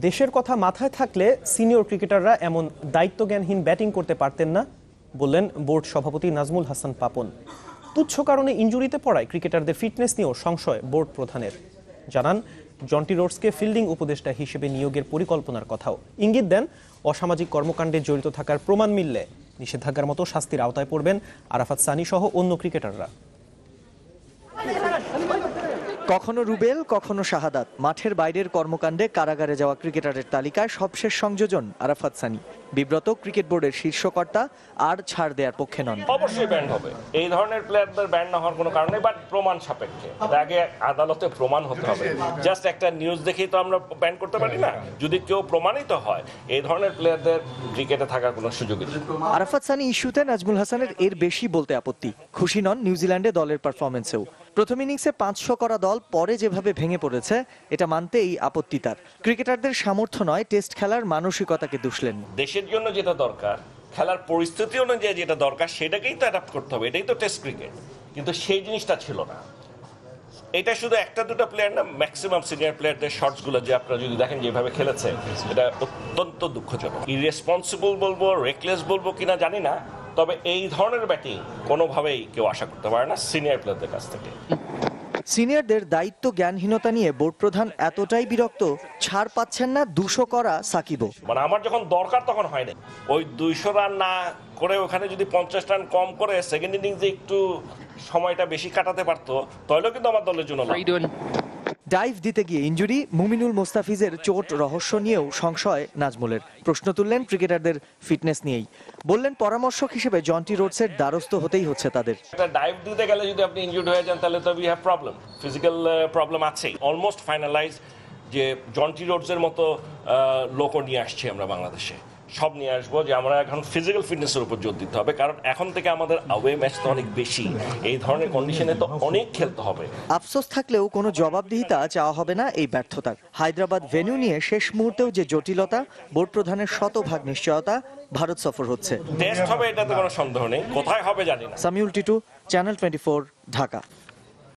দেশের কথা মাথায় থাকলে সিনিয়র ক্রিকেটাররা এমন দায়িত্বজ্ঞানহীন ব্যাটিং করতে পারতেন না, বললেন বোর্ড সভাপতি নাজমুল হাসান পাপন। তুচ্ছ কারণে ইনজুরিতে পড়ায় ক্রিকেটারদের ফিটনেস নিয়েও সংশয় বোর্ড প্রধানের। জানান, জন্টি রোডসকে ফিল্ডিং উপদেষ্টা হিসেবে নিয়োগের পরিকল্পনার কথাও। ইঙ্গিত দেন, অসামাজিক কর্মকাণ্ডে জড়িত থাকার প্রমাণ মিললে নিষেধাজ্ঞার মতো শাস্তির আওতায় পড়বেন আরাফাত সানি সহ অন্য ক্রিকেটাররা। কখনো রুবেল, কখনো শাহাদাত, মাঠের বাইরের কর্মকাণ্ডে কারাগারে যাওয়া ক্রিকেটারের তালিকায় সবশেষ সংযোজন আরাফাত সানি। বিব্রত ক্রিকেট বোর্ডের শীর্ষকর্তা আর ছাড় দেওয়ার পক্ষে নন। অবশ্যই ব্যান্ড হবে, এই ধরনের প্লেয়ারদের ব্যান্ড না হওয়ার কোনো কারণ নেই, বাট প্রমাণ সাপেক্ষে আগে আদালতে প্রমাণ হতে হবে। জাস্ট একটা নিউজ দেখেই তো আমরা ব্যান্ড করতে পারি না। যদি কেউ প্রমাণিত হয়, এই ধরনের প্লেয়ারদের ক্রিকেটে থাকার কোনো সুযোগই নেই। আরাফাত সানি ইস্যুতে নাজমুল হাসানের এর বেশি বলতে আপত্তি। খুশি নন নিউজিল্যান্ডে দলের পারফরমেন্সেও। প্রথম ইনিংসে 500 করা দল পরে যেভাবে ভেঙে পড়েছে, এটা মানতেই আপত্তি তার। ক্রিকেটারদের সামর্থ্য নয়, টেস্ট খেলার মানসিকতাকে দুষলেন। দেশের জন্য যেটা দরকার, খেলার পরিস্থিতি অনুযায়ী যেটা দরকার, সেটাকেই তো অ্যাডাপ্ট করতে হবে। এটাই তো টেস্ট ক্রিকেট, কিন্তু সেই জিনিসটা ছিল না। এটা শুধু একটা দুটো প্লেয়ার না, ম্যাক্সিমাম সিনিয়র প্লেয়ারদের শটসগুলো যে আপনারা যদি দেখেন যেভাবে খেলেছে, এটা অত্যন্ত দুঃখজনক। ইররেসপন্সিবল বলবো, রেকলেস বলবো কিনা জানি না, তবে এই ধরনের ব্যাটিং কোনোভাবেই কেউ আশা করতে পারে না সিনিয়র প্লেয়ারদের কাছ থেকে। সিনিয়রদের দায়িত্ব জ্ঞানহীনতা নিয়ে বোর্ড প্রধান এতটাই বিরক্ত, ছাড় পাচ্ছেন না 200 করা সাকিবও। মানে আমার যখন দরকার তখন হয় না। ওই 200 রান না করে ওখানে যদি 50 রান কম করে সেকেন্ড ইনিংসে একটু সময়টা বেশি কাটাতে পারতো, তাহলেও কিন্তু আমার দলের জন্য ডাইভ দিতে গিয়ে ইনজুরি, মুমিনুল মোস্তাফিজের চোট রহস্য নিয়েও সংশয় নাজমুলের। প্রশ্ন তুললেন ক্রিকেটারদের ফিটনেস নিয়েই। বললেন, পরামর্শক হিসেবে জন্টি রোডসের দ্বারস্থ হতেই হচ্ছে তাদের। একটা ডাইভ দিতে গেলে যদি আপনি ইনজুর্ড হয়ে যান, তাহলে তো we have problem, physical problem আছেই। অলমোস্ট ফাইনালাইজ যে জন্টি রোডসের মতো লোকও নিয়ে আসছি আমরা বাংলাদেশে। সব নিয়ে আসবো, যে আমরা এখন ফিজিক্যাল ফিটনেসের উপর জোর দিতে হবে, কারণ এখন থেকে আমাদের আওয়ে ম্যাচ তো অনেক বেশি। এই ধরনের কন্ডিশনে তো অনেক খেলতে হবে। আফসোস থাকলেও কোনো জবাবদিহিতা চাওয়া হবে না এই ব্যর্থতার। হায়দ্রাবাদ ভেন্যু নিয়ে শেষ মুহূর্তেও যে জটিলতা, বোর্ড প্রধানের শতভাগ নিশ্চয়তা, ভারত সফর হচ্ছে। টেস্ট হবে, এটাতে কোনো সন্দেহ নেই। কোথায় হবে জানি না। সামিউল টিটু, চ্যানেল 24, ঢাকা।